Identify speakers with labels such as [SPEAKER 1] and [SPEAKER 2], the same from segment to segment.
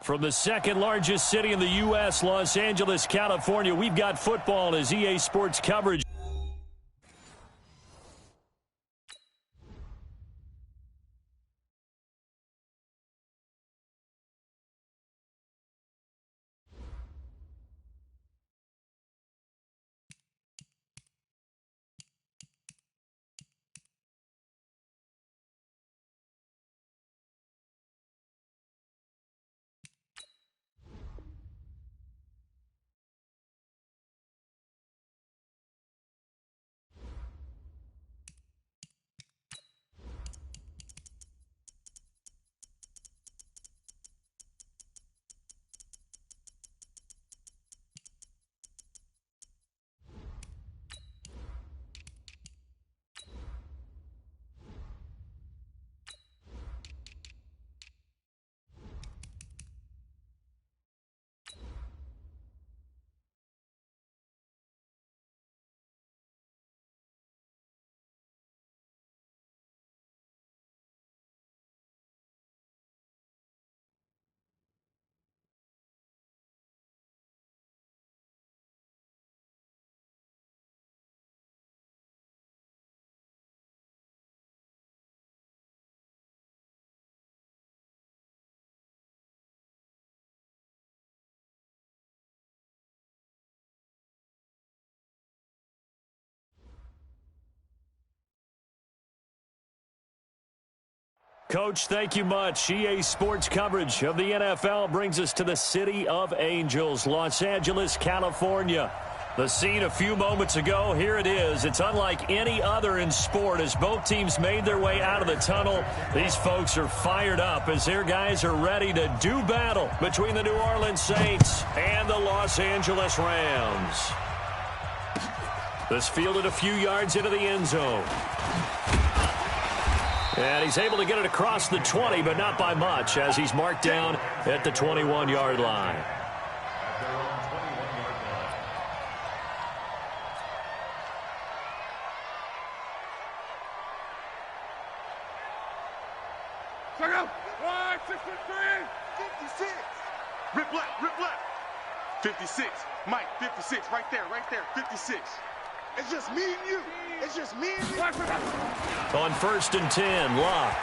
[SPEAKER 1] From the second largest city in the U.S., Los Angeles, California, we've got football as EA Sports coverage. Coach, thank you much. EA Sports coverage of the NFL brings us to the City of Angels, Los Angeles, California. The scene a few moments ago, here it is. It's unlike any other in sport as both teams made their way out of the tunnel. These folks are fired up as their guys are ready to do battle between the New Orleans Saints and the Los Angeles Rams. This fielded a few yards into the end zone. And he's able to get it across the 20, but not by much, as he's marked down at the 21-yard line.
[SPEAKER 2] Check out. 163. 56. Rip left. 56. Mike, 56. Right there. 56. It's just me and you. It's just me and you.
[SPEAKER 1] On 1st and 10, Luck.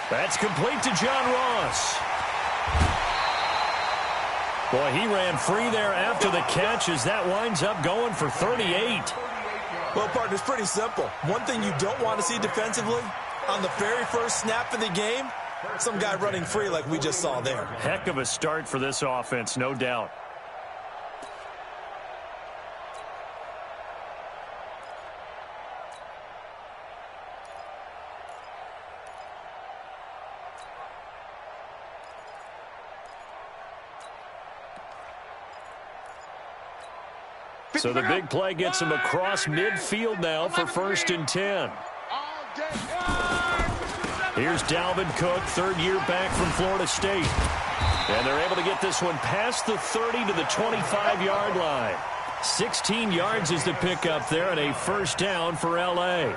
[SPEAKER 1] That's complete to John Ross. Boy, he ran free there after the catch as that winds up going for 38.
[SPEAKER 3] Well, partner, it's pretty simple. One thing you don't want to see defensively, on the very first snap of the game, some guy running free like we just saw there.
[SPEAKER 1] Heck of a start for this offense, no doubt. So the big play gets him across midfield now for 1st and 10. Here's Dalvin Cook, third year back from Florida State. And they're able to get this one past the 30 to the 25-yard line. 16 yards is the pickup there and a first down for L.A.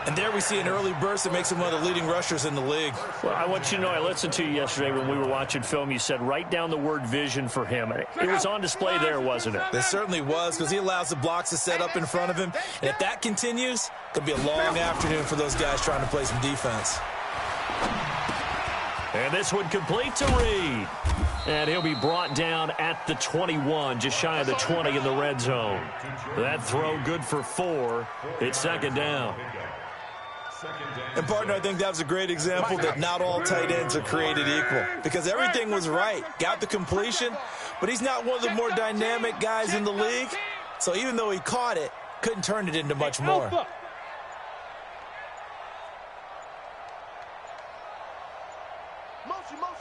[SPEAKER 3] And there we see an early burst that makes him one of the leading rushers in the league.
[SPEAKER 1] Well, I want you to know, I listened to you yesterday when we were watching film. You said write down the word vision for him. It was on display there, wasn't it?
[SPEAKER 3] It certainly was, because he allows the blocks to set up in front of him. And if that continues, it could be a long afternoon for those guys trying to play some defense.
[SPEAKER 1] And this one complete to Reed. And he'll be brought down at the 21, just shy of the 20 in the red zone. That throw good for 4. It's second down.
[SPEAKER 3] And, partner, I think that was a great example that not all tight ends are created equal, because everything was right. Got the completion, but he's not one of the more dynamic guys in the league. So even though he caught it, couldn't turn it into much more.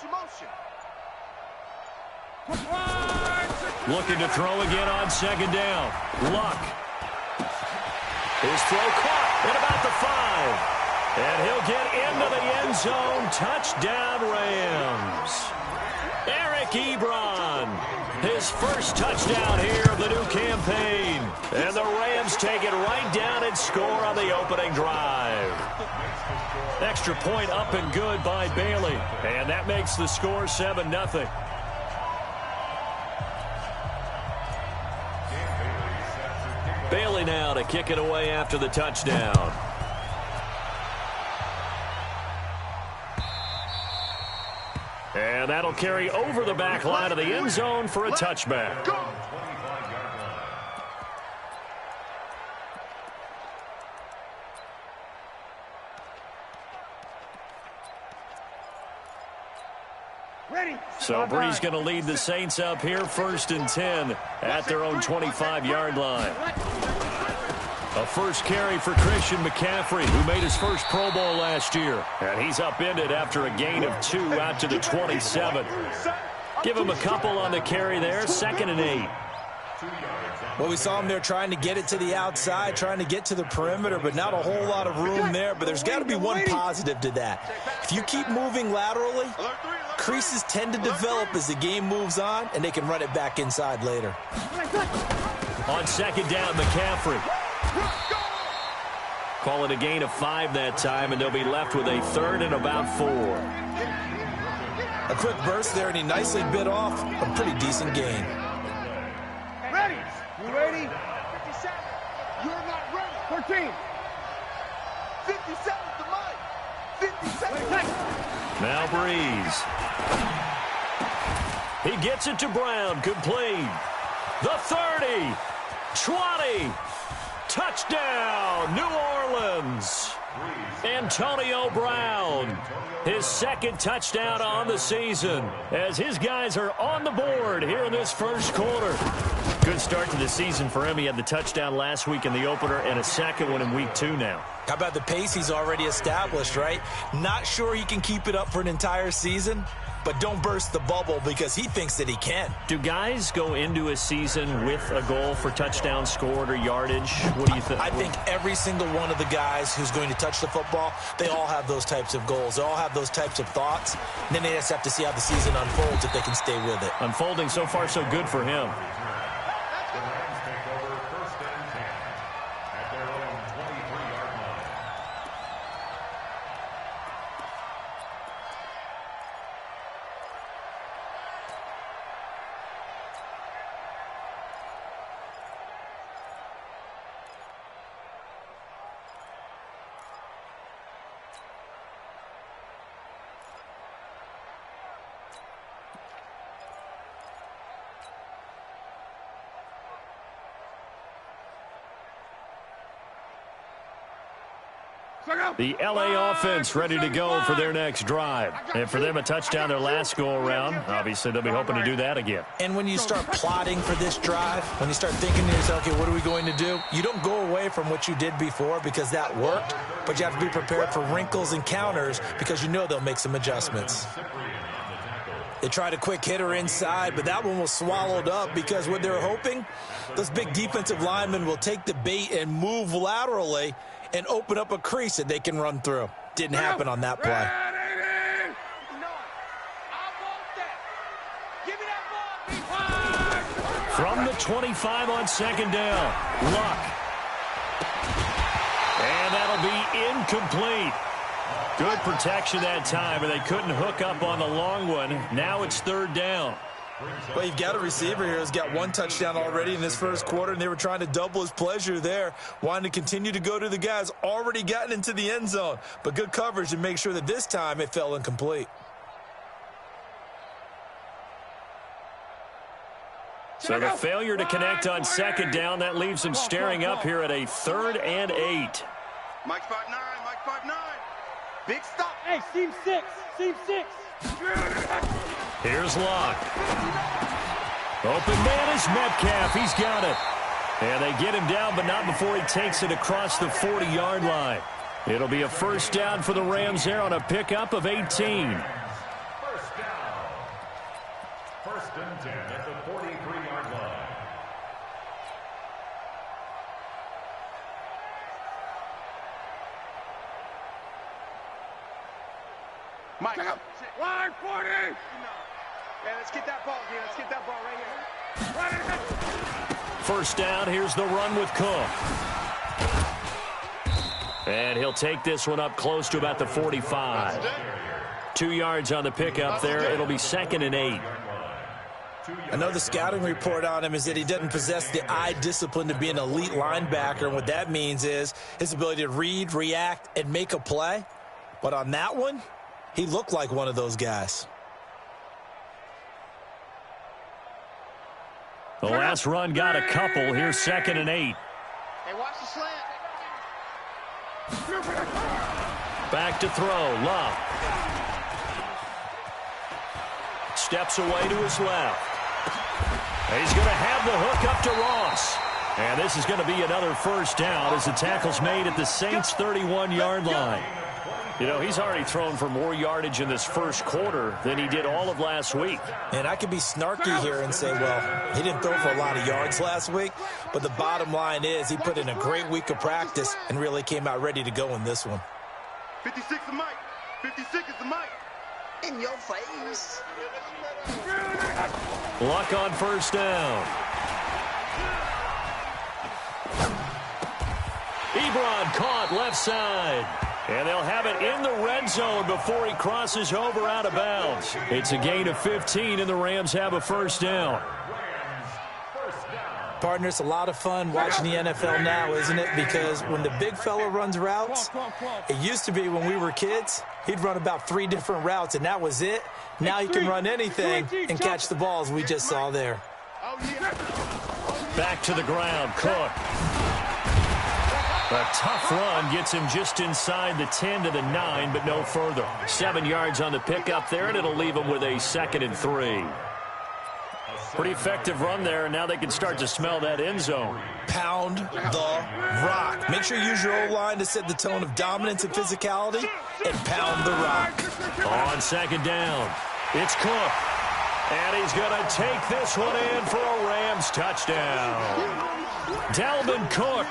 [SPEAKER 2] Motion.
[SPEAKER 1] Looking to throw again on second down. Luck. His throw caught at about the 5. And he'll get into the end zone. Touchdown, Rams. Eric Ebron. His first touchdown here of the new campaign. And the Rams take it right down and score on the opening drive. Extra point up and good by Bailey. And that makes the score 7-0. Bailey now to kick it away after the touchdown. And that'll carry over the back line of the end zone for a touchback. So Bree's going to lead the Saints up here, 1st and 10 at their own 25-yard line. A first carry for Christian McCaffrey, who made his first Pro Bowl last year. And he's upended after a gain of 2 out to the 27. Give him a couple on the carry there, 2nd and 8.
[SPEAKER 3] Well, we saw him there trying to get it to the outside, trying to get to the perimeter, but not a whole lot of room there. But there's got to be one positive to that. If you keep moving laterally, creases tend to develop as the game moves on, and they can run it back inside later.
[SPEAKER 1] On 2nd down, McCaffrey. Call it a gain of 5 that time, and they'll be left with a 3rd and about 4.
[SPEAKER 3] A quick burst there, and he nicely bit off a pretty decent gain.
[SPEAKER 2] Ready? You ready? 57. You're not ready. 13. 57 to Mike. 57.
[SPEAKER 1] Now Breeze. He gets it to Brown. Complete. The 30. 20. Touchdown, New Orleans. Antonio Brown, his 2nd touchdown on the season, as his guys are on the board here in this first quarter. Good start to the season for him. He had the touchdown last week in the opener and a 2nd one in week 2 now.
[SPEAKER 3] How about the pace he's already established, right? Not sure he can keep it up for an entire season, but don't burst the bubble because he thinks that he can.
[SPEAKER 1] Do guys go into a season with a goal for touchdown scored or yardage? What do you think?
[SPEAKER 3] I think every single one of the guys who's going to touch the football, they all have those types of goals. They all have those types of thoughts. And then they just have to see how the season unfolds if they can stay with it.
[SPEAKER 1] Unfolding so far so good for him. The L.A. offense ready to go for their next drive. And for them, a touchdown their last go-around. Obviously, they'll be hoping to do that again.
[SPEAKER 3] And when you start plotting for this drive, when you start thinking to yourself, okay, what are we going to do? You don't go away from what you did before because that worked, but you have to be prepared for wrinkles and counters because you know they'll make some adjustments. They tried a quick hitter inside, but that one was swallowed up because what they're hoping, those big defensive linemen will take the bait and move laterally and open up a crease that they can run through. Didn't happen on that play.
[SPEAKER 1] From the 25 on 2nd down, Luck. And that'll be incomplete. Good protection that time, and they couldn't hook up on the long one. Now it's 3rd down.
[SPEAKER 3] Well, you've got a receiver here who's got 1 touchdown already in this first quarter, and they were trying to double his pleasure there, wanting to continue to go to the guys already gotten into the end zone. But good coverage to make sure that this time it fell incomplete.
[SPEAKER 1] So the failure to connect on 2nd down, that leaves him staring up here at a 3rd and 8.
[SPEAKER 2] Mike 5'9", Mike 5'9". Big stop.
[SPEAKER 4] Hey, seam 6, seam 6.
[SPEAKER 1] Here's Luck. Open man is Metcalf. He's got it. And they get him down, but not before he takes it across the 40-yard line. It'll be a 1st down for the Rams there on a pickup of 18.
[SPEAKER 5] 1st down. 1st and 10 at the 43-yard line.
[SPEAKER 2] Mike, line 40. Yeah, let's get that ball, dude. Let's get that ball right here. 1st
[SPEAKER 1] down, here's the run with Cook. And he'll take this one up close to about the 45. 2 yards on the pickup there. It'll be 2nd and 8.
[SPEAKER 3] I know the scouting report on him is that he doesn't possess the eye discipline to be an elite linebacker, and what that means is his ability to read, react, and make a play. But on that one, he looked like one of those guys.
[SPEAKER 1] The last run got a couple. Here's 2nd and 8.
[SPEAKER 6] Hey, watch the slant.
[SPEAKER 1] Back to throw. Love. Steps away to his left. He's going to have the hook up to Ross. And this is going to be another first down as the tackle's made at the Saints' 31-yard line. You know, he's already thrown for more yardage in this first quarter than he did all of last week.
[SPEAKER 3] And I could be snarky here and say, well, he didn't throw for a lot of yards last week, but the bottom line is he put in a great week of practice and really came out ready to go in this one.
[SPEAKER 2] 56 is Mike. 56 is the Mike.
[SPEAKER 6] In your face.
[SPEAKER 1] Luck on first down. Ebron caught left side. And they'll have it in the red zone before he crosses over out of bounds. It's a gain of 15, and the Rams have a first down.
[SPEAKER 3] Partner, it's a lot of fun watching the NFL now, isn't it? Because when the big fella runs routes, it used to be when we were kids, he'd run about 3 different routes, and that was it. Now he can run anything and catch the balls we just saw there.
[SPEAKER 1] Back to the ground, Cook. A tough run gets him just inside the 10 to the 9, but no further. 7 yards on the pickup there, and it'll leave him with a 2nd and 3. Pretty effective run there, and now they can start to smell that end zone.
[SPEAKER 3] Pound the rock. Make sure you use your O-line to set the tone of dominance and physicality, and pound the rock.
[SPEAKER 1] On 2nd down, it's Cook. And he's going to take this one in for a Rams touchdown. Dalvin Cook,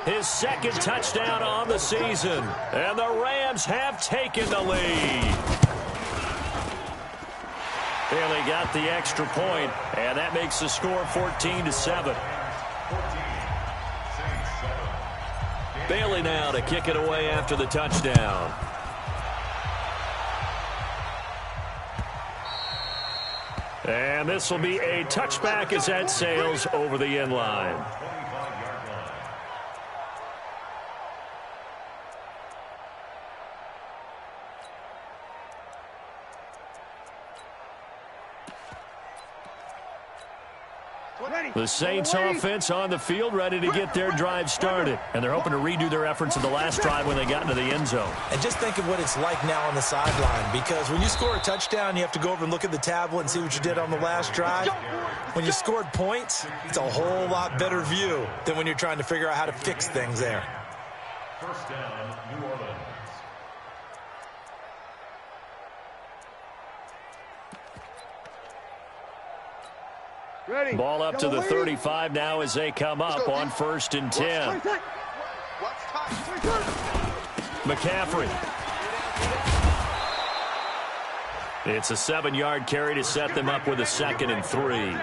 [SPEAKER 1] his 2nd touchdown on the season. And the Rams have taken the lead. Bailey got the extra point, and that makes the score 14-7. Bailey now to kick it away after the touchdown. And this will be a touchback as that sails over the end line. The Saints offense on the field, ready to get their drive started. And they're hoping to redo their efforts in the last drive when they got into the end zone.
[SPEAKER 3] And just think of what it's like now on the sideline, because when you score a touchdown, you have to go over and look at the tablet and see what you did on the last drive. When you scored points, it's a whole lot better view than when you're trying to figure out how to fix things there.
[SPEAKER 5] First down, New Orleans.
[SPEAKER 2] Ready.
[SPEAKER 1] Ball up to the 35 now as they come up on 1st and 10. McCaffrey. It's a 7-yard carry to set them up with a 2nd and 3.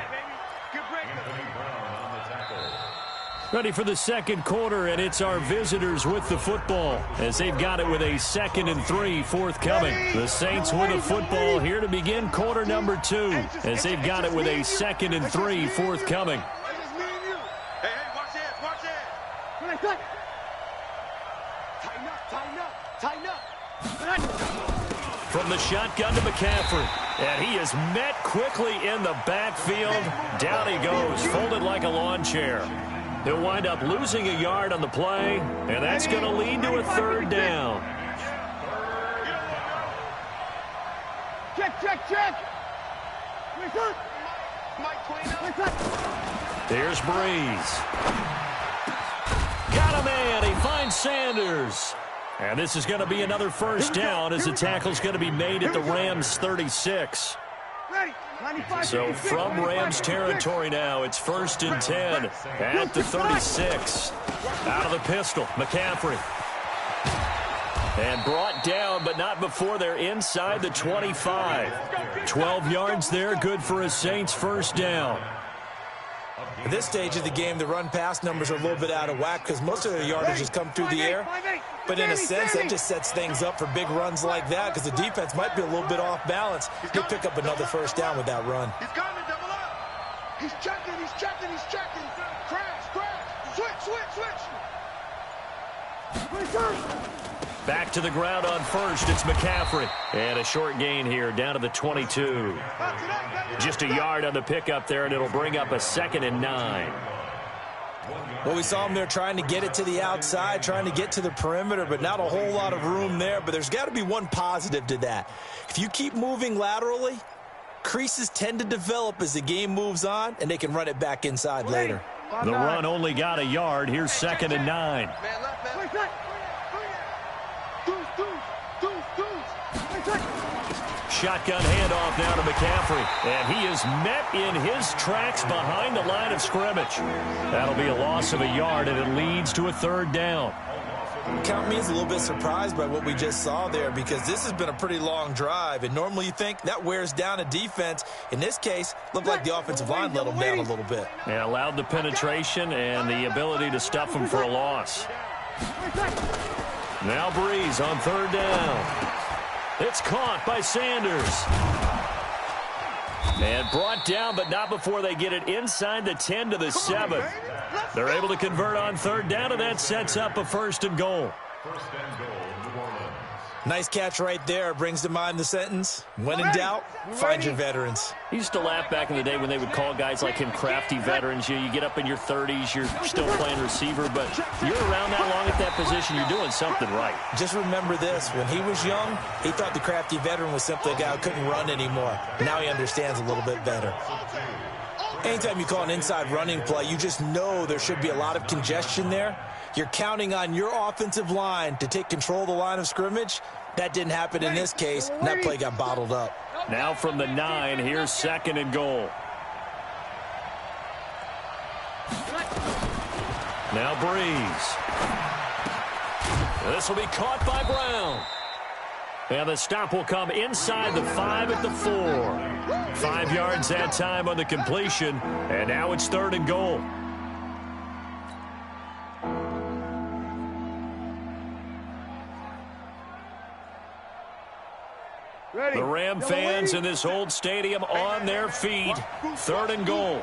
[SPEAKER 1] Ready for the second quarter, and it's our visitors with the football as they've got it with a 2nd and 3 forthcoming. The Saints with the football here to begin quarter number 2 as they've got it with a 2nd and 3 forthcoming.
[SPEAKER 2] Hey, watch it, watch it.
[SPEAKER 4] Tighten up.
[SPEAKER 1] From the shotgun to McCaffrey, and he is met quickly in the backfield. Down he goes, folded like a lawn chair. He'll wind up losing a yard on the play, and that's going to lead to a 3rd down.
[SPEAKER 4] Check.
[SPEAKER 1] Here's Breeze. Got a man. He finds Sanders. And this is going to be another first down as the tackle's going to be made at the Rams 36. So from Rams territory now, it's 1st and 10 at the 36. Out of the pistol, McCaffrey. And brought down, but not before they're inside the 25. 12 yards there, good for a Saints first down.
[SPEAKER 3] At this stage of the game, the run-pass numbers are a little bit out of whack because most of their yardage has come through the air. But in a sense, that just sets things up for big runs like that because the defense might be a little bit off balance. He'll pick up another first down with that run.
[SPEAKER 2] He's got to double up. He's checking, he's checking, he's checking. Crash, crash. Switch, switch, switch.
[SPEAKER 1] Back to the ground on first. It's McCaffrey. And a short gain here down to the 22. Just a yard on the pickup there, and it'll bring up a 2nd and 9.
[SPEAKER 3] Well, we saw him there trying to get it to the outside, trying to get to the perimeter, but not a whole lot of room there. But there's got to be one positive to that. If you keep moving laterally, creases tend to develop as the game moves on, and they can run it back inside later.
[SPEAKER 1] The run only got a yard. Here's 2nd and 9. Shotgun handoff now to McCaffrey. And he is met in his tracks behind the line of scrimmage. That'll be a loss of a yard, and it leads to a 3rd down.
[SPEAKER 3] Count me as a little bit surprised by what we just saw there because this has been a pretty long drive, and normally you think that wears down a defense. In this case, looked like the offensive line let them down a little bit.
[SPEAKER 1] Yeah, allowed the penetration and the ability to stuff him for a loss. Now Breeze on 3rd down. It's caught by Sanders. And brought down, but not before they get it inside the 10 to the 7. They're able to convert on 3rd down, and that sets up a 1st and goal.
[SPEAKER 5] 1st and goal, New Orleans.
[SPEAKER 3] Nice catch right there. Brings to mind the sentence, when in doubt, find your veterans.
[SPEAKER 1] I used to laugh back in the day when they would call guys like him crafty veterans. You get up in your 30s, you're still playing receiver, but you're around that long at that position, you're doing something right.
[SPEAKER 3] Just remember this. When he was young, he thought the crafty veteran was simply a guy who couldn't run anymore. Now he understands a little bit better. Anytime you call an inside running play, you just know there should be a lot of congestion there. You're counting on your offensive line to take control of the line of scrimmage. That didn't happen in this case, and that play got bottled up.
[SPEAKER 1] Now from the 9, here's 2nd and goal. Now Breeze. This will be caught by Brown. And the stop will come inside the 5 at the 4. 5 yards that time on the completion, and now it's 3rd and goal. The Ram fans in this old stadium on their feet. 3rd and goal.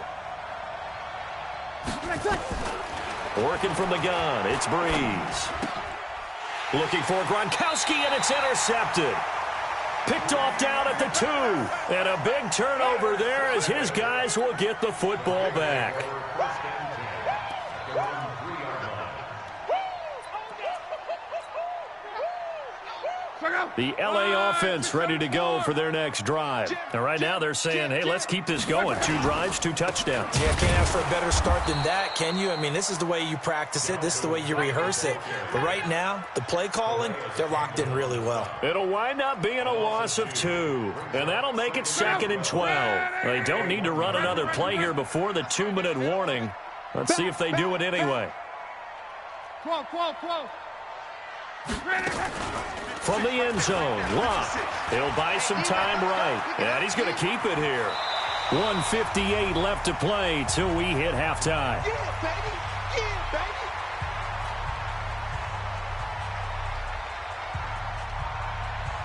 [SPEAKER 1] Working from the gun, it's Breeze. Looking for Gronkowski, and it's intercepted. Picked off down at the 2. And a big turnover there as his guys will get the football back. The LA offense ready to go for their next drive. And right now they're saying, hey, let's keep this going. 2 drives, 2 touchdowns.
[SPEAKER 3] Yeah, can't ask for a better start than that, can you? I mean, this is the way you practice it. This is the way you rehearse it. But right now, the play calling, they're locked in really well.
[SPEAKER 1] It'll wind up being a loss of 2. And that'll make it 2nd and 12. They don't need to run another play here before the 2-minute warning. Let's see if they do it anyway. From the end zone, Locke. He'll buy some time right. And he's going to keep it here. 1:58 left to play till we hit halftime.
[SPEAKER 2] Yeah, baby. Yeah,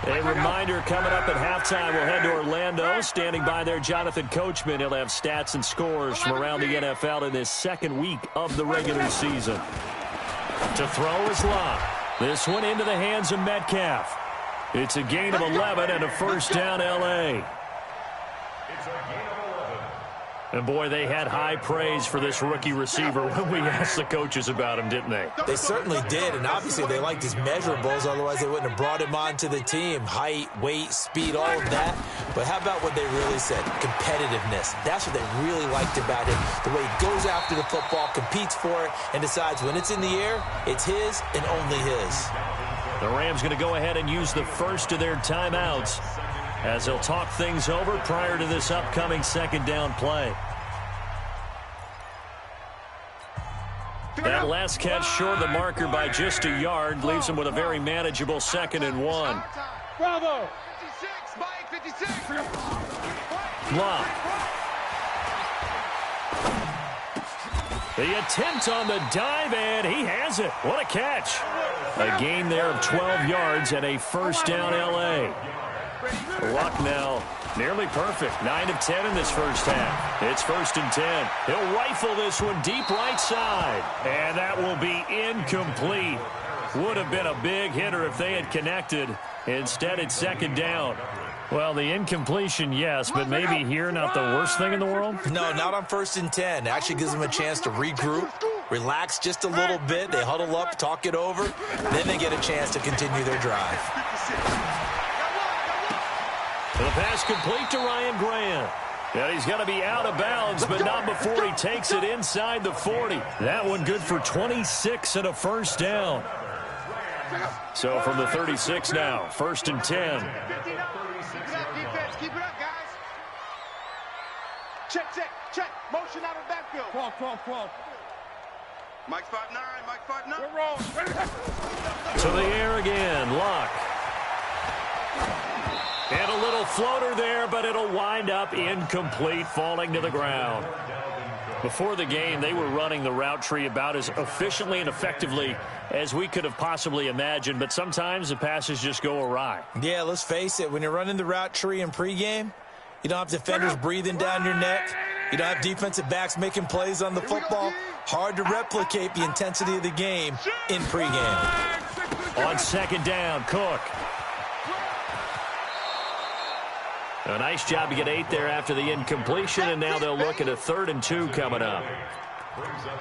[SPEAKER 2] baby.
[SPEAKER 1] A reminder coming up at halftime, we'll head to Orlando. Standing by there, Jonathan Coachman. He'll have stats and scores from around the NFL in this 2nd week of the regular season. To throw is Locke. This one into the hands of Metcalf. It's a gain of 11 and a 1st down, L.A. And, boy, they had high praise for this rookie receiver when we asked the coaches about him, didn't they?
[SPEAKER 3] They certainly did, and obviously they liked his measurables. Otherwise, they wouldn't have brought him onto the team. Height, weight, speed, all of that. But how about what they really said? Competitiveness. That's what they really liked about him. The way he goes after the football, competes for it, and decides when it's in the air, it's his and only his.
[SPEAKER 1] The Rams going to go ahead and use the first of their timeouts as they'll talk things over prior to this upcoming 2nd down play. That last catch short of the marker by just a yard leaves him with a very manageable 2nd and 1.
[SPEAKER 2] Bravo. 56, Mike, 56.
[SPEAKER 1] Locke. The attempt on the dive, and he has it. What a catch. A gain there of 12 yards and a first down L.A. Luck now nearly perfect. 9 of 10 in this first half. It's 1st and 10. He'll rifle this one deep right side. And that will be incomplete. Would have been a big hitter if they had connected. Instead, it's 2nd down. Well, the incompletion, yes, but maybe here not the worst thing in the world?
[SPEAKER 3] No, not on 1st and 10. Actually gives them a chance to regroup, relax just a little bit. They huddle up, talk it over. Then they get a chance to continue their drive.
[SPEAKER 1] The pass complete to Ryan Grant. And he's going to be out of bounds, but not before he takes it inside the 40. That one good for 26 and a first down. So from the 36 now, 1st and 10.
[SPEAKER 4] Keep it up, guys. Check. Motion out of backfield. Fall.
[SPEAKER 2] Mike 5'9", Mike 5'9".
[SPEAKER 4] We're wrong.
[SPEAKER 1] To the air again, Luck. And a little floater there, but it'll wind up incomplete, falling to the ground. Before the game, they were running the route tree about as efficiently and effectively as we could have possibly imagined, but sometimes the passes just go awry.
[SPEAKER 3] Yeah, let's face it. When you're running the route tree in pregame, you don't have defenders breathing down your neck. You don't have defensive backs making plays on the football. Hard to replicate the intensity of the game in pregame.
[SPEAKER 1] On 2nd down, Cook. A nice job to get 8 there after the incompletion, and now they'll look at a 3rd and 2 coming up.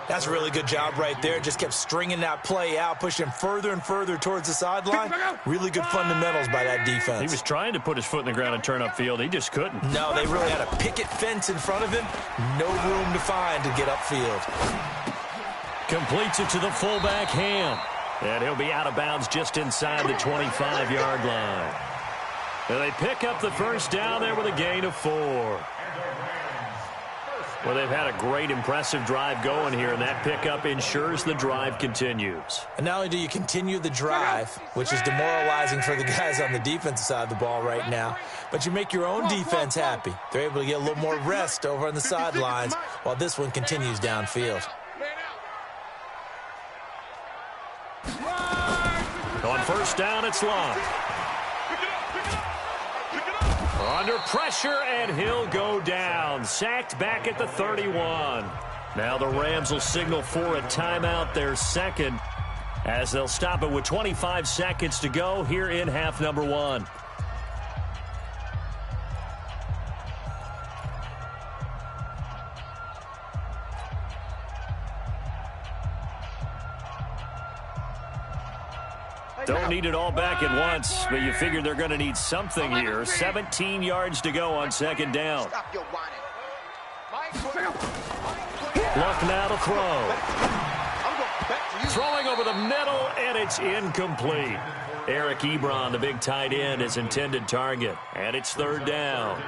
[SPEAKER 3] That's a really good job right there. Just kept stringing that play out, pushing further and further towards the sideline. Really good fundamentals by that defense.
[SPEAKER 1] He was trying to put his foot in the ground and turn upfield. He just couldn't.
[SPEAKER 3] No, they really had a picket fence in front of him. No room to find to get upfield.
[SPEAKER 1] Completes it to the fullback, Ham. And he'll be out of bounds just inside the 25-yard line. And they pick up the first down there with a gain of 4. Well, they've had a great, impressive drive going here, and that pickup ensures the drive continues.
[SPEAKER 3] And not only do you continue the drive, which is demoralizing for the guys on the defensive side of the ball right now, but you make your own defense happy. They're able to get a little more rest over on the sidelines while this one continues downfield.
[SPEAKER 1] On first down, it's Long. Under pressure, and he'll go down. Sacked back at the 31. Now the Rams will signal for a timeout, their 2nd, as they'll stop it with 25 seconds to go here in half number 1. Don't need it all back at once, but you figure they're going to need something here. 17 yards to go on 2nd down.
[SPEAKER 6] Stop your whining.
[SPEAKER 1] Luck now to throw. Throwing over the middle, and it's incomplete. Eric Ebron, the big tight end, is intended target, and it's 3rd down.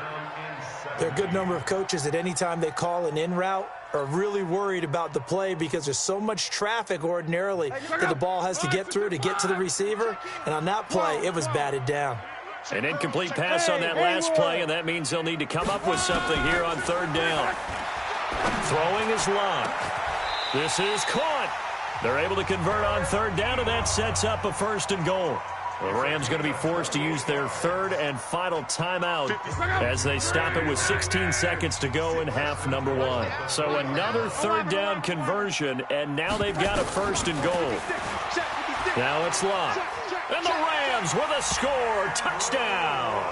[SPEAKER 3] There are a good number of coaches that any time they call an in route are really worried about the play because there's so much traffic ordinarily that the ball has to get through to get to the receiver. And on that play, it was batted down.
[SPEAKER 1] An incomplete pass on that last play, and that means they'll need to come up with something here on 3rd down. Throwing is Long. This is caught. They're able to convert on 3rd down, and that sets up a 1st and goal. The Rams going to be forced to use their 3rd and final timeout as they stop it with 16 seconds to go in half number 1. So another 3rd down conversion, and now they've got a 1st and goal. Now it's Long. And the Rams with a score. Touchdown.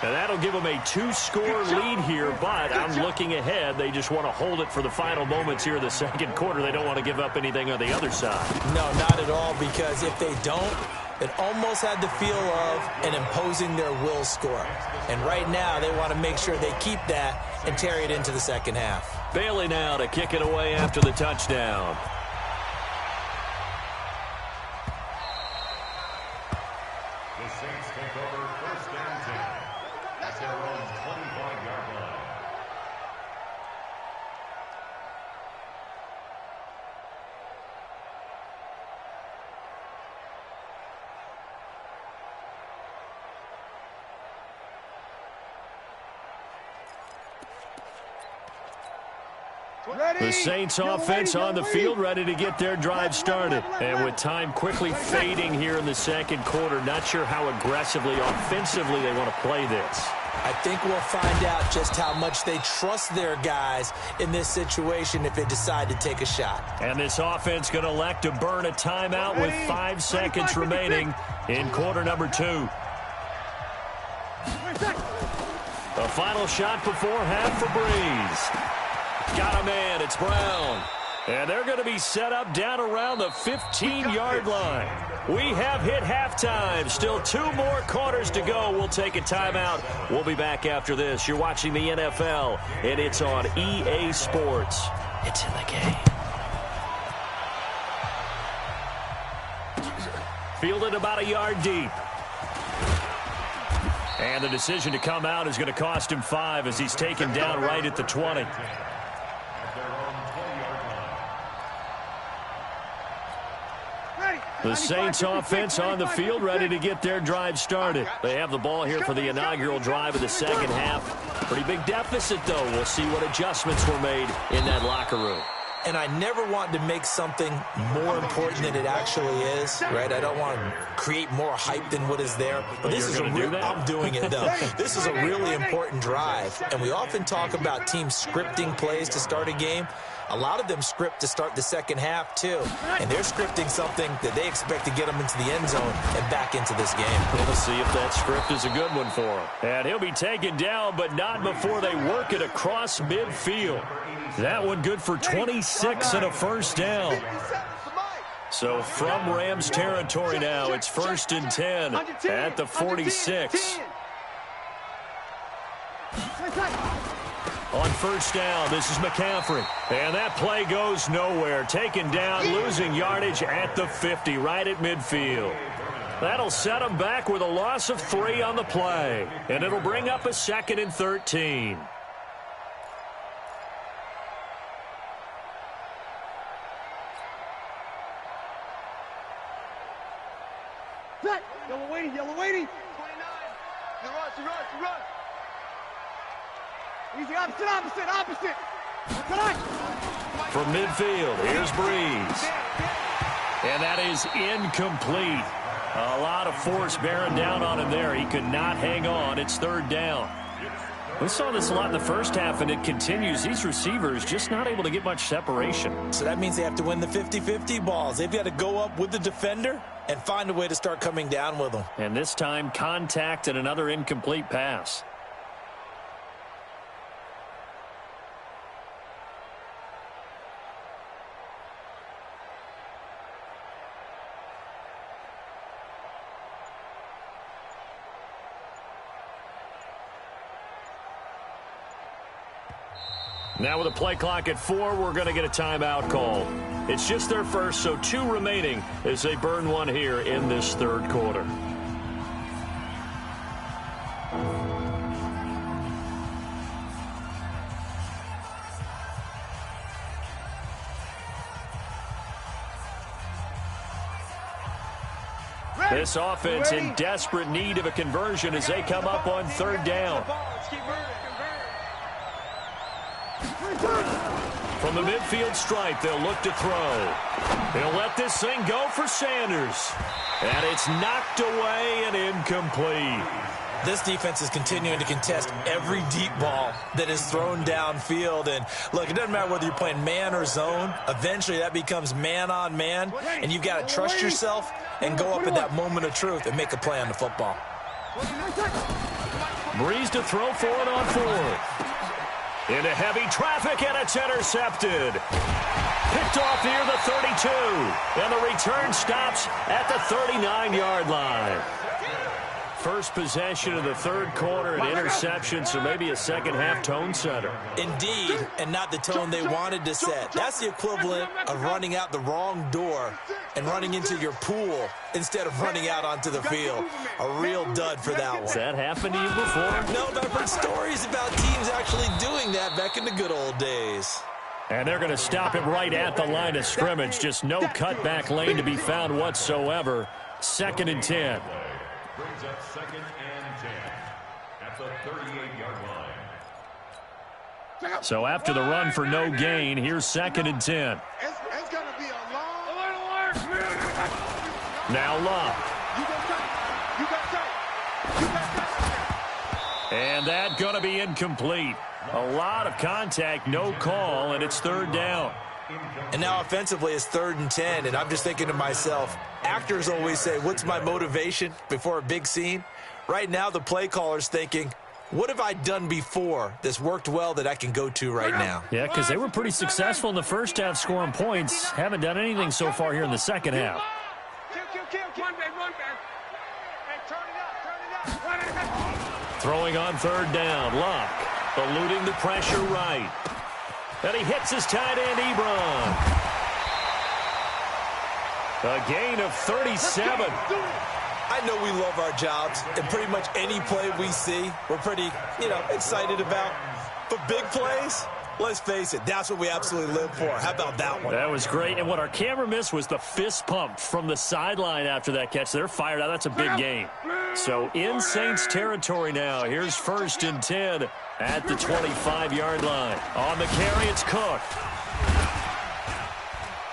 [SPEAKER 1] And that'll give them a 2-score lead here, but I'm looking ahead. They just want to hold it for the final moments here in the 2nd quarter. They don't want to give up anything on the other side.
[SPEAKER 3] No, not at all, because if they don't, it almost had the feel of an imposing their will score. And right now, they want to make sure they keep that and carry it into the 2nd half.
[SPEAKER 1] Bailey now to kick it away after the touchdown.
[SPEAKER 5] The Saints take over 1st and 10 at their own 25-yard line.
[SPEAKER 1] The Saints offense on the field, ready to get their drive started. And with time quickly fading here in the second quarter, not sure how aggressively, offensively they want to play this.
[SPEAKER 3] I think we'll find out just how much they trust their guys in this situation if they decide to take a shot.
[SPEAKER 1] And this offense going to elect to burn a timeout with 5 seconds remaining in quarter number 2. The final shot before half for Breeze. Got a man, it's Brown. And they're going to be set up down around the 15-yard line. We have hit halftime. Still 2 more quarters to go. We'll take a timeout. We'll be back after this. You're watching the NFL, and it's on EA Sports. It's in the game. Fielded about a yard deep. And the decision to come out is going to cost him 5 as he's taken down right at the 20. The Saints offense on the field, ready to get their drive started. They have the ball here for the inaugural drive of the second half. Pretty big deficit, though. We'll see what adjustments were made in that locker room.
[SPEAKER 3] And I never want to make something more important than it actually is, right? I don't want to create more hype than what is there. But this is I'm doing it, though. This is a really important drive. And we often talk about teams scripting plays to start a game. A lot of them script to start the second half, too. And they're scripting something that they expect to get them into the end zone and back into this game.
[SPEAKER 1] We'll see if that script is a good one for him. And he'll be taken down, but not before they work it across midfield. That one good for 26 and a first down. So from Rams territory now, it's 1st and 10 at the 46. On first down, this is McCaffrey. And that play goes nowhere. Taken down, losing yardage at the 50, right at midfield. That'll set him back with a loss of 3 on the play. And it'll bring up a 2nd and 13.
[SPEAKER 4] Yellow waiting, yellow waiting. 29. Run. Easy, opposite.
[SPEAKER 1] From midfield, here's Breeze. And that is incomplete. A lot of force bearing down on him there. He could not hang on. It's 3rd down. We saw this a lot in the first half, and it continues. These receivers just not able to get much separation.
[SPEAKER 3] So that means they have to win the 50-50 balls. They've got to go up with the defender and find a way to start coming down with them.
[SPEAKER 1] And this time, contact and another incomplete pass. Now with a play clock at 4, we're going to get a timeout call. It's just their first, so 2 remaining as they burn one here in this 3rd quarter. This offense in desperate need of a conversion as they come up on 3rd down. From the midfield stripe, they'll look to throw. They'll let this thing go for Sanders. And it's knocked away and incomplete.
[SPEAKER 3] This defense is continuing to contest every deep ball that is thrown downfield. And, look, it doesn't matter whether you're playing man or zone. Eventually, that becomes man-on-man. And you've got to trust yourself and go up at that moment of truth and make a play on the football.
[SPEAKER 1] Breeze to throw for it on 4th. Into heavy traffic, and it's intercepted. Picked off near the 32. And the return stops at the 39-yard line. First possession of the 3rd quarter, an interception, so maybe a second-half tone setter.
[SPEAKER 3] Indeed, and not the tone they wanted to set. That's the equivalent of running out the wrong door and running into your pool instead of running out onto the field. A real dud for that one.
[SPEAKER 1] Has that happened to you before?
[SPEAKER 3] No, but I've heard stories about teams actually doing that back in the good old days.
[SPEAKER 1] And they're going to stop it right at the line of scrimmage. Just no cutback lane to be found whatsoever. 2nd and 10.
[SPEAKER 5] Brings up 2nd and 10 at the 38-yard line.
[SPEAKER 1] So after the run for no gain, here's 2nd and 10.
[SPEAKER 2] It's going to be a long...
[SPEAKER 1] Now Luck. And that going to be incomplete. A lot of contact, no call, and it's 3rd down.
[SPEAKER 3] And now offensively it's 3rd and 10, and I'm just thinking to myself, actors always say, what's my motivation before a big scene? Right now the play caller's thinking, what have I done before that's worked well that I can go to right now?
[SPEAKER 1] Yeah, because they were pretty successful in the first half scoring points. Haven't done anything so far here in the second half. Throwing on 3rd down, Luck eluding the pressure right. And he hits his tight end, Ebron. A gain of 37.
[SPEAKER 3] I know we love our jobs, and pretty much any play we see, we're pretty, excited about. But big plays, let's face it, that's what we absolutely live for. How about that one?
[SPEAKER 1] That was great. And what our camera missed was the fist pump from the sideline after that catch. They're fired out. That's a big gain. So in Saints territory now. Here's 1st and 10 at the 25-yard line. On the carry, it's Cook.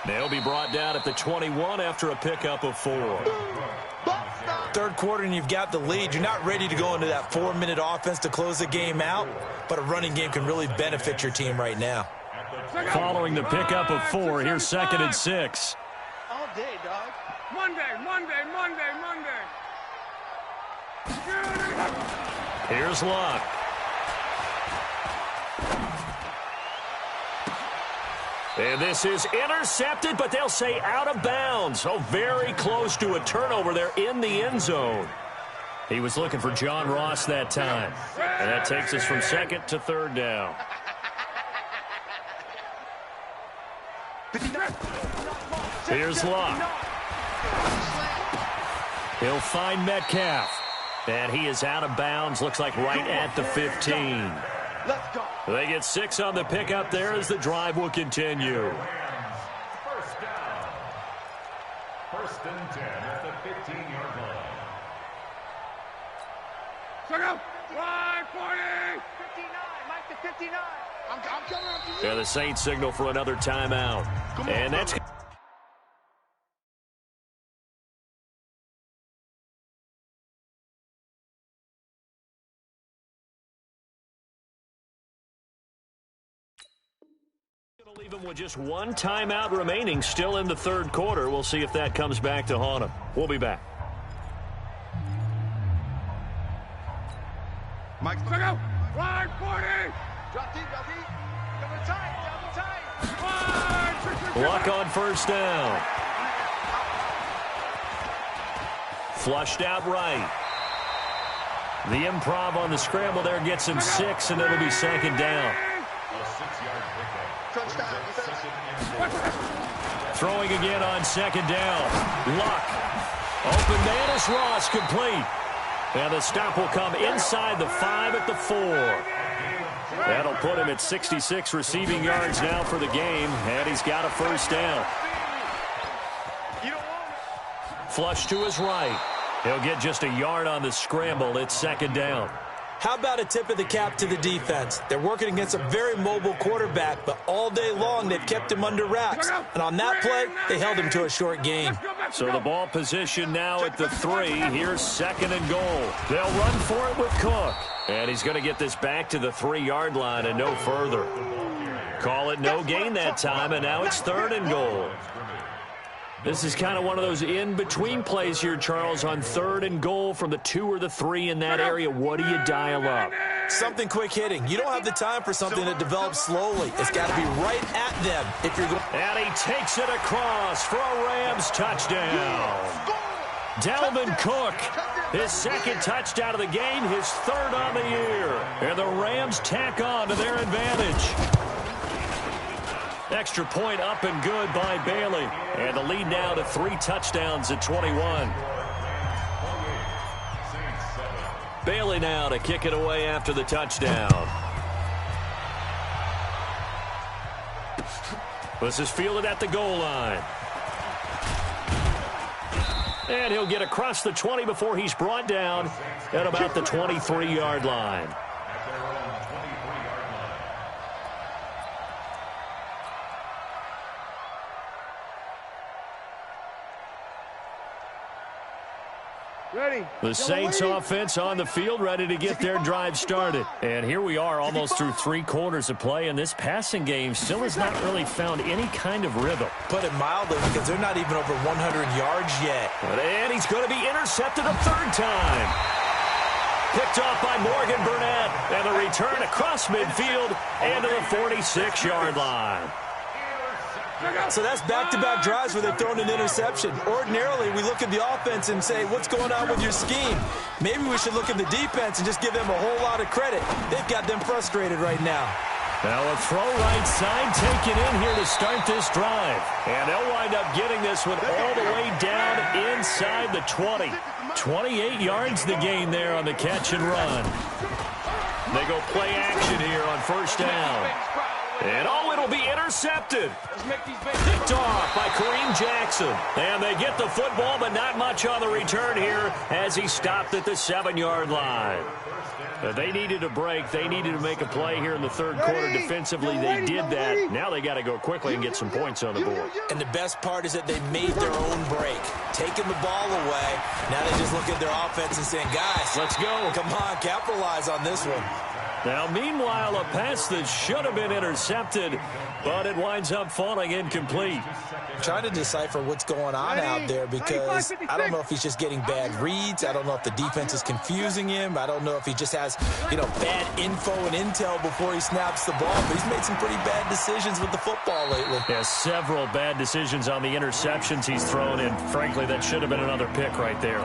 [SPEAKER 1] They'll be brought down at the 21 after a pickup of 4.
[SPEAKER 3] 3rd quarter and you've got the lead. You're not ready to go into that 4-minute offense to close the game out, but a running game can really benefit your team right now.
[SPEAKER 1] Following the pickup of 4, here's 2nd and 6.
[SPEAKER 4] All day, dog.
[SPEAKER 6] Monday.
[SPEAKER 1] Here's Luck. And this is intercepted, but they'll say out of bounds. Oh, very close to a turnover there in the end zone. He was looking for John Ross that time. And that takes us from 2nd to 3rd down. Here's Luck. He'll find Metcalf. And he is out of bounds, looks like right at the 15.
[SPEAKER 4] Let's go.
[SPEAKER 1] They get 6 on the pickup there as the drive will continue.
[SPEAKER 5] 1st down. 1st and 10 at the 15-yard line.
[SPEAKER 6] Check out. Line 40.
[SPEAKER 4] 59. Mike to 59.
[SPEAKER 2] I'm coming up to you.
[SPEAKER 1] Yeah, the Saints signal for another timeout. And that's... Leave him with just 1 timeout remaining still in the 3rd quarter. We'll see if that comes back to haunt him. We'll be back.
[SPEAKER 2] Mike,
[SPEAKER 6] Check out. Line 40.
[SPEAKER 4] Drop deep. Double tight.
[SPEAKER 1] Luck on 1st down. Flushed out right. The improv on the scramble there gets him 6, and it'll be 2nd down. Throwing again on 2nd down. Luck. Open man is Ross, complete. And the stop will come inside the 5 at the 4. That'll put him at 66 receiving yards now for the game, and he's got a 1st down. Flush to his right. He'll get just a yard on the scramble. It's 2nd down.
[SPEAKER 3] How about a tip of the cap to the defense? They're working against a very mobile quarterback, but all day long they've kept him under wraps. And on that play, they held him to a short game.
[SPEAKER 1] So the ball position now at the 3. Here's 2nd and goal. They'll run for it with Cook. And he's going to get this back to the 3-yard line and no further. Call it no gain that time, and now it's 3rd and goal. This is kind of one of those in-between plays here, Charles, on 3rd and goal from the 2 or the 3 in that area. What do you dial up?
[SPEAKER 3] Something quick hitting. You don't have the time for something that develops slowly. It's got to be right at them if you're going.
[SPEAKER 1] And he takes it across for a Rams touchdown. Dalvin Cook, his 2nd touchdown of the game, his 3rd on the year. And the Rams tack on to their advantage. Extra point up and good by Bailey. And the lead now to 3 touchdowns at 21. Bailey now to kick it away after the touchdown. This is fielded at the goal line. And he'll get across the 20 before he's brought down at about the 23-yard line. The Saints offense on the field, ready to get their drive started. And here we are almost through 3 quarters of play, and this passing game still has not really found any kind of rhythm.
[SPEAKER 3] Put it mildly, because they're not even over 100 yards yet.
[SPEAKER 1] And he's going to be intercepted a 3rd time. Picked off by Morgan Burnett, and the return across midfield and to the 46-yard line.
[SPEAKER 3] So that's back-to-back drives where they've thrown an interception. Ordinarily, we look at the offense and say, what's going on with your scheme? Maybe we should look at the defense and just give them a whole lot of credit. They've got them frustrated right now.
[SPEAKER 1] Now a throw right side taken in here to start this drive. And they'll wind up getting this one all the way down inside the 20. 28 yards the gain there on the catch and run. They go play action here on 1st down. And it'll be intercepted. Picked off by Kareem Jackson. And they get the football, but not much on the return here as he stopped at the 7-yard line. They needed a break. They needed to make a play here in the 3rd quarter defensively. They did that. Now they got to go quickly and get some points on the board.
[SPEAKER 3] And the best part is that they made their own break. Taking the ball away. Now they just look at their offense and saying, guys,
[SPEAKER 1] let's go.
[SPEAKER 3] Come on, capitalize on this one.
[SPEAKER 1] Now, meanwhile, a pass that should have been intercepted, but it winds up falling incomplete.
[SPEAKER 3] I'm trying to decipher what's going on out there because I don't know if he's just getting bad reads. I don't know if the defense is confusing him. I don't know if he just has, bad info and intel before he snaps the ball. But he's made some pretty bad decisions with the football lately.
[SPEAKER 1] Yeah, several bad decisions on the interceptions he's thrown, and frankly, that should have been another pick right there.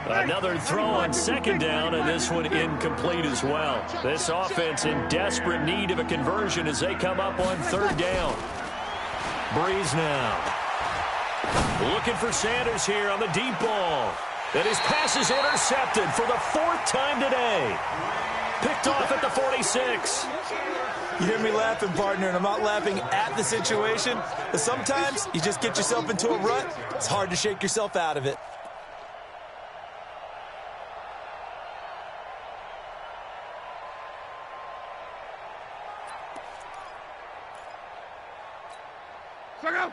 [SPEAKER 1] Another throw on 2nd down, and this one incomplete as well. This offense in desperate need of a conversion as they come up on 3rd down. Breeze now. Looking for Sanders here on the deep ball. And his pass is intercepted for the 4th time today. Picked off at the 46.
[SPEAKER 3] You hear me laughing, partner, and I'm not laughing at the situation. But sometimes you just get yourself into a rut. It's hard to shake yourself out of it.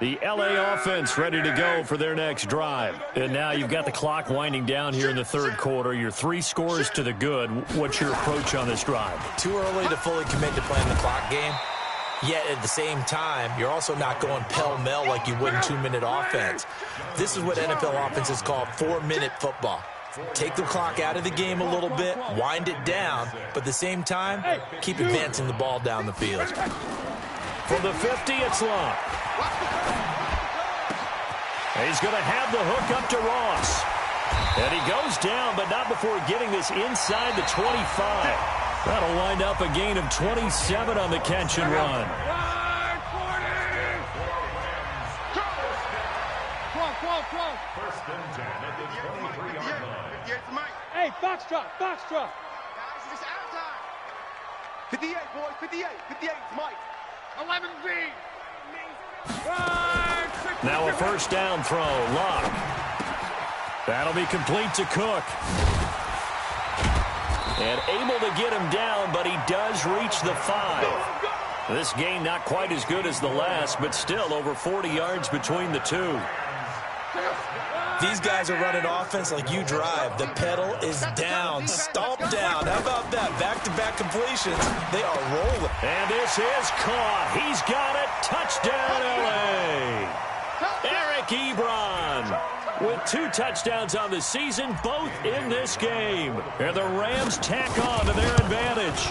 [SPEAKER 1] The L.A. offense ready to go for their next drive. And now you've got the clock winding down here in the 3rd quarter. You're 3 scores to the good. What's your approach on this drive?
[SPEAKER 3] Too early to fully commit to playing the clock game. Yet at the same time, you're also not going pell-mell like you would in 2-minute offense. This is what NFL offenses call 4-minute football. Take the clock out of the game a little bit, wind it down, but at the same time, keep advancing the ball down the field.
[SPEAKER 1] From the 50, it's Long. He's going to have the hook up to Ross. And he goes down, but not before getting this inside the 25. That'll wind up a gain of 27 on the catch and run.
[SPEAKER 5] First and 10 at the 23-yard line.
[SPEAKER 6] Hey, foxtrot, foxtrot.
[SPEAKER 4] Guys, it's out time. 58, boys, 58. 58, it's Mike.
[SPEAKER 6] 11B.
[SPEAKER 1] Now a 1st down throw. Locke. That'll be complete to Cook. And able to get him down, but he does reach the 5. This gain not quite as good as the last, but still over 40 yards between the two.
[SPEAKER 3] These guys are running offense like you drive. The pedal is down, stomp down. How about that? Back-to-back completions. They are rolling.
[SPEAKER 1] And this is caught. He's got it. Touchdown, L.A. Eric Ebron with 2 touchdowns on the season, both in this game. And the Rams tack on to their advantage.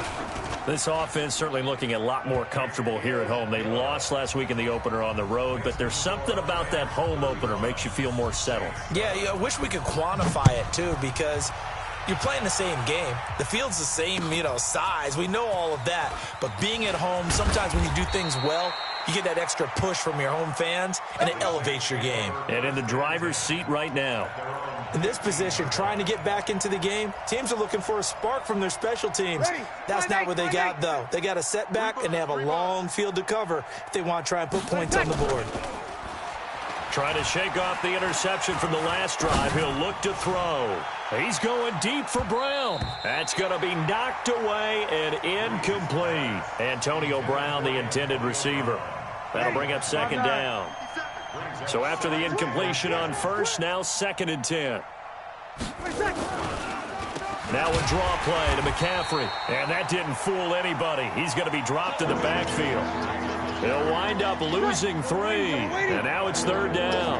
[SPEAKER 1] This offense certainly looking a lot more comfortable here at home. They lost last week in the opener on the road, but there's something about that home opener makes you feel more settled.
[SPEAKER 3] Yeah, I wish we could quantify it, too, because you're playing the same game. The field's the same, size. We know all of that. But being at home, sometimes when you do things well, you get that extra push from your home fans, and it elevates your game.
[SPEAKER 1] And in the driver's seat right now.
[SPEAKER 3] In this position, trying to get back into the game, teams are looking for a spark from their special teams. That's not what they got, though. They got a setback, and they have a long field to cover if they want to try and put points on the board.
[SPEAKER 1] Trying to shake off the interception from the last drive. He'll look to throw. He's going deep for Brown. That's going to be knocked away and incomplete. Antonio Brown, the intended receiver. That'll bring up 2nd down. So after the incompletion on 1st, now 2nd and 10. Now a draw play to McCaffrey. And that didn't fool anybody. He's going to be dropped in the backfield. He'll wind up losing 3. And now it's 3rd down.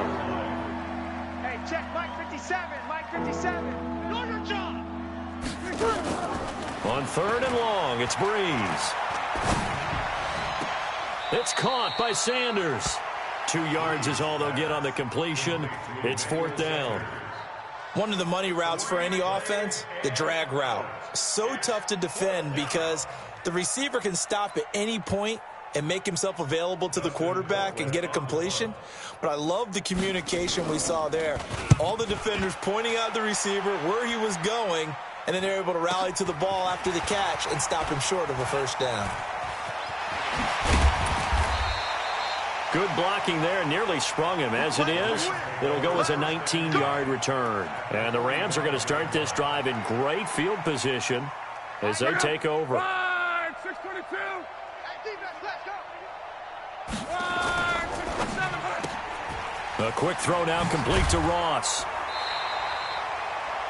[SPEAKER 4] Hey, check Mike 57. Mike 57. Know your job.
[SPEAKER 1] On 3rd and long, it's Breeze. It's caught by Sanders. 2 yards is all they'll get on the completion. It's 4th down.
[SPEAKER 3] One of the money routes for any offense, the drag route. So tough to defend because the receiver can stop at any point and make himself available to the quarterback and get a completion. But I love the communication we saw there. All the defenders pointing out the receiver, where he was going, and then they're able to rally to the ball after the catch and stop him short of a 1st down.
[SPEAKER 1] Good blocking there, nearly sprung him. As it is, it'll go as a 19-yard return. And the Rams are going to start this drive in great field position as they take over.
[SPEAKER 6] 622.
[SPEAKER 1] A quick throw now complete to Ross.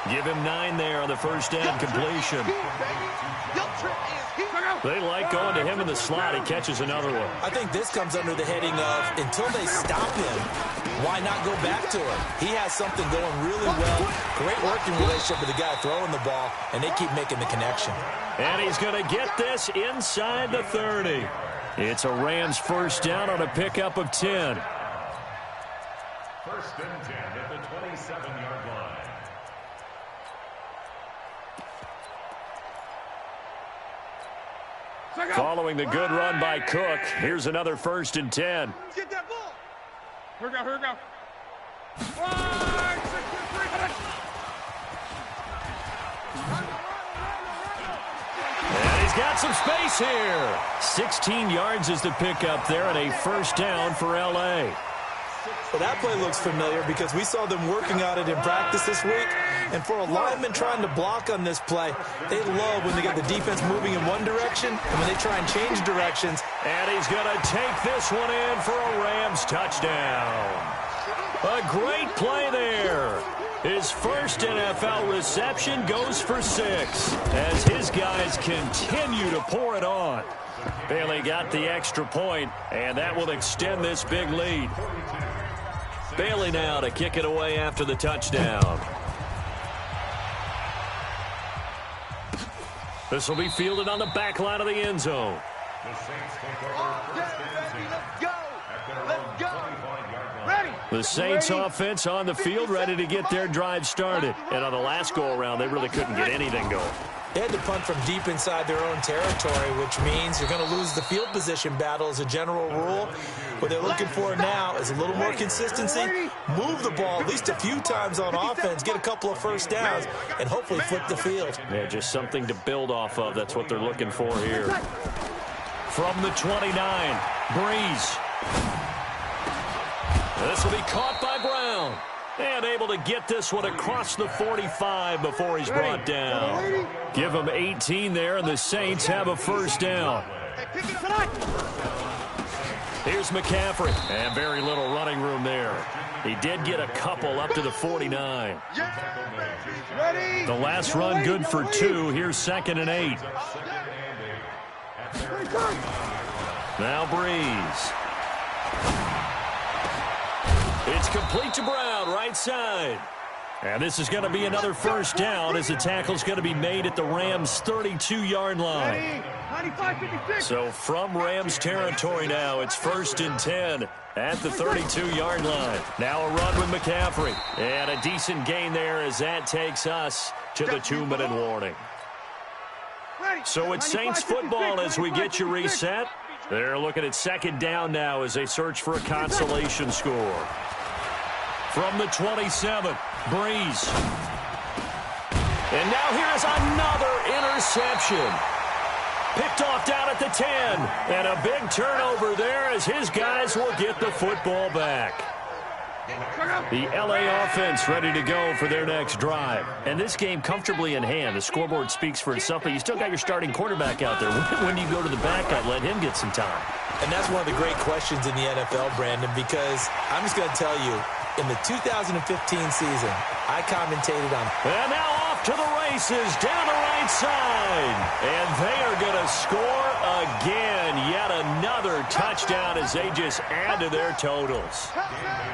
[SPEAKER 1] Give him 9 there on the 1st down completion. They like going to him in the slot. He catches another one.
[SPEAKER 3] I think this comes under the heading of until they stop him, why not go back to him? He has something going really well. Great working relationship with the guy throwing the ball, and they keep making the connection.
[SPEAKER 1] And he's going to get this inside the 30. It's a Rams 1st down on a pickup of 10.
[SPEAKER 5] 1st and 10 at the 27-yard line.
[SPEAKER 1] Following the good run by Cook, here's another 1st and 10.
[SPEAKER 6] Get that ball. Here we go, here we go. 6, 2, 3.
[SPEAKER 1] And he's got some space here. 16 yards is the pickup there and a 1st down for L.A.
[SPEAKER 3] Well, that play looks familiar because we saw them working on it in practice this week. And for a lineman trying to block on this play, they love when they get the defense moving in one direction and when they try and change directions.
[SPEAKER 1] And he's going to take this one in for a Rams touchdown. A great play there. His 1st NFL reception goes for 6 as his guys continue to pour it on. Bailey got the extra point, and that will extend this big lead. Bailey now to kick it away after the touchdown. This will be fielded on the back line of the end zone.
[SPEAKER 5] The Saints take over 1st and 10 at their own 25-yard line.
[SPEAKER 1] The Saints offense on the field ready to get their drive started. And on the last go-around, they really couldn't get anything going.
[SPEAKER 3] They had to punt from deep inside their own territory, which means you're going to lose the field position battle as a general rule. What they're looking for now is a little more consistency, move the ball at least a few times on offense, get a couple of 1st downs, and hopefully flip the field.
[SPEAKER 1] Yeah, just something to build off of. That's what they're looking for here. From the 29, Breeze. This will be caught by Brown. And able to get this one across the 45 before he's brought down. Give him 18 there, and the Saints have a 1st down. Here's McCaffrey. And very little running room there. He did get a couple up to the 49. The last run good for 2. Here's 2nd and 8. Now Breeze. It's complete to Brown, right side. And this is going to be another 1st down as the tackle's going to be made at the Rams' 32-yard line. So from Rams territory now, it's 1st and 10 at the 32-yard line. Now a run with McCaffrey. And a decent gain there as that takes us to the 2-minute warning. So it's Saints football as we get you reset. They're looking at 2nd down now as they search for a consolation score. From the 27, Breeze. And now here's another interception. Picked off down at the 10. And a big turnover there as his guys will get the football back. The LA offense ready to go for their next drive. And this game comfortably in hand. The scoreboard speaks for itself, but you still got your starting quarterback out there. When do you go to the backup, let him get some time?
[SPEAKER 3] And that's one of the great questions in the NFL, Brandon, because I'm just going to tell you, in the 2015 season, I commentated on...
[SPEAKER 1] And now off to the races down the right side. And they are going to score again. Yet another touchdown as they just add to their totals.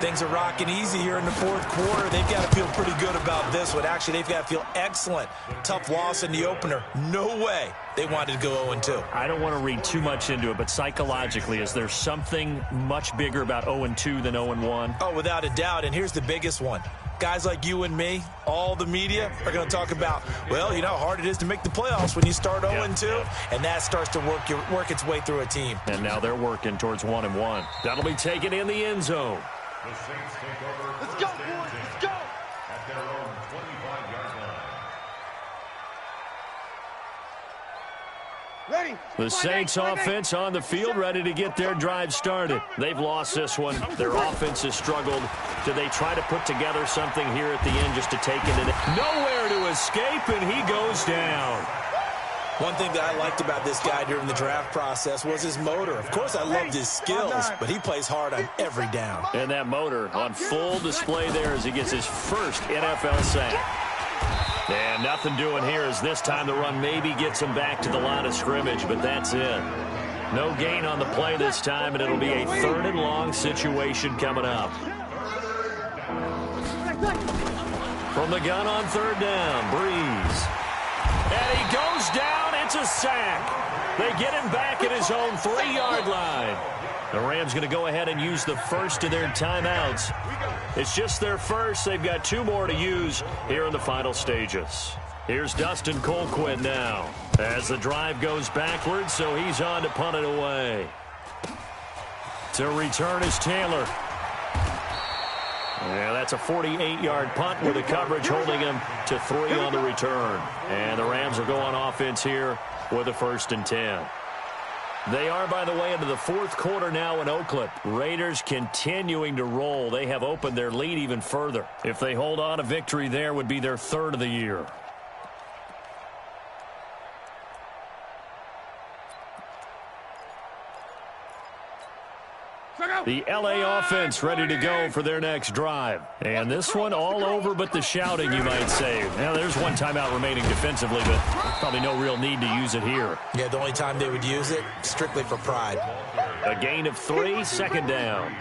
[SPEAKER 3] Things are rocking easy here in the fourth quarter. They've got to feel pretty good about this one. Actually, they've got to feel excellent. Tough loss in the opener. No way they wanted to go 0-2.
[SPEAKER 1] I don't want to read too much into it, but psychologically, is there something much bigger about 0-2 than 0-1?
[SPEAKER 3] Oh, without a doubt. And here's the biggest one. Guys like you and me, all the media, are going to talk about, well, you know how hard it is to make the playoffs when you start 0-2, and that starts to work its way through a team.
[SPEAKER 1] And now they're working towards 1-1. That'll be taken in the end zone.
[SPEAKER 5] The Saints take over.
[SPEAKER 4] Let's go, boys. Let's go.
[SPEAKER 5] At their own 25-yard line.
[SPEAKER 4] Ready.
[SPEAKER 1] The Saints offense on the field ready to get their drive started. They've lost this one. Their offense has struggled. Do they try to put together something here at the end just to take it in? Nowhere to escape, and he goes down.
[SPEAKER 3] One thing that I liked about this guy during the draft process was his motor. Of course, I loved his skills, but he plays hard on every down.
[SPEAKER 1] And that motor on full display there as he gets his first NFL sack. And nothing doing here as this time the run maybe gets him back to the line of scrimmage, but that's it. No gain on the play this time, and it'll be a 3rd and long situation coming up. From the gun on 3rd down, Breeze. And he goes down. It's a sack. They get him back at his own 3-yard line. The Rams going to go ahead and use the first of their timeouts. It's just their first. They've got 2 more to use here in the final stages. Here's Dustin Colquitt now as the drive goes backwards, so he's on to punt it away. To return is Taylor. Yeah, that's a 48-yard punt with the coverage holding him to 3 on the return. And the Rams will go on offense here with a 1st and 10. They are, by the way, into the 4th quarter now in Oakland. Raiders continuing to roll. They have opened their lead even further. If they hold on, a victory there would be their 3rd of the year. The LA offense ready to go for their next drive. And this one all over but the shouting, you might say. Now, there's one timeout remaining defensively, but probably no real need to use it here.
[SPEAKER 3] Yeah, the only time they would use it, strictly for pride.
[SPEAKER 1] A gain of 3, 2nd down.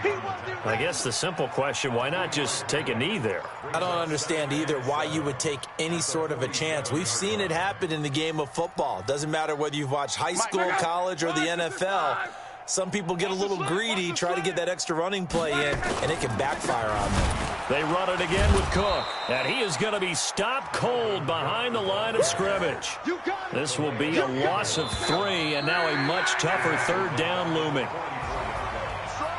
[SPEAKER 1] I guess the simple question, why not just take a knee there?
[SPEAKER 3] I don't understand either why you would take any sort of a chance. We've seen it happen in the game of football. Doesn't matter whether you've watched high school, college, or the NFL. Some people get a little greedy, try to get that extra running play in, and it can backfire on them.
[SPEAKER 1] They run it again with Cook, and he is going to be stopped cold behind the line of scrimmage. This will be a loss of 3, and now a much tougher 3rd down looming.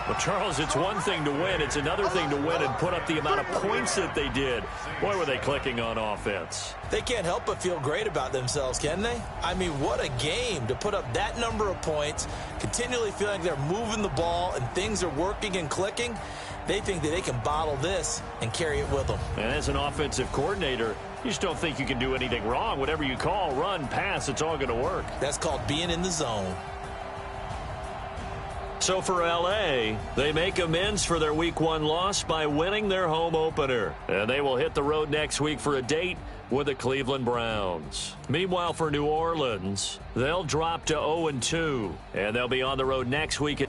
[SPEAKER 1] Well, Charles, it's one thing to win. It's another thing to win and put up the amount of points that they did. Boy, were they clicking on offense.
[SPEAKER 3] They can't help but feel great about themselves, can they? I mean, what a game to put up that number of points, continually feeling they're moving the ball and things are working and clicking. They think that they can bottle this and carry it with them.
[SPEAKER 1] And as an offensive coordinator, you just don't think you can do anything wrong. Whatever you call, run, pass, it's all going to work.
[SPEAKER 3] That's called being in the zone.
[SPEAKER 1] So for L.A., they make amends for their Week 1 loss by winning their home opener. And they will hit the road next week for a date with the Cleveland Browns. Meanwhile, for New Orleans, they'll drop to 0-2, and they'll be on the road next week.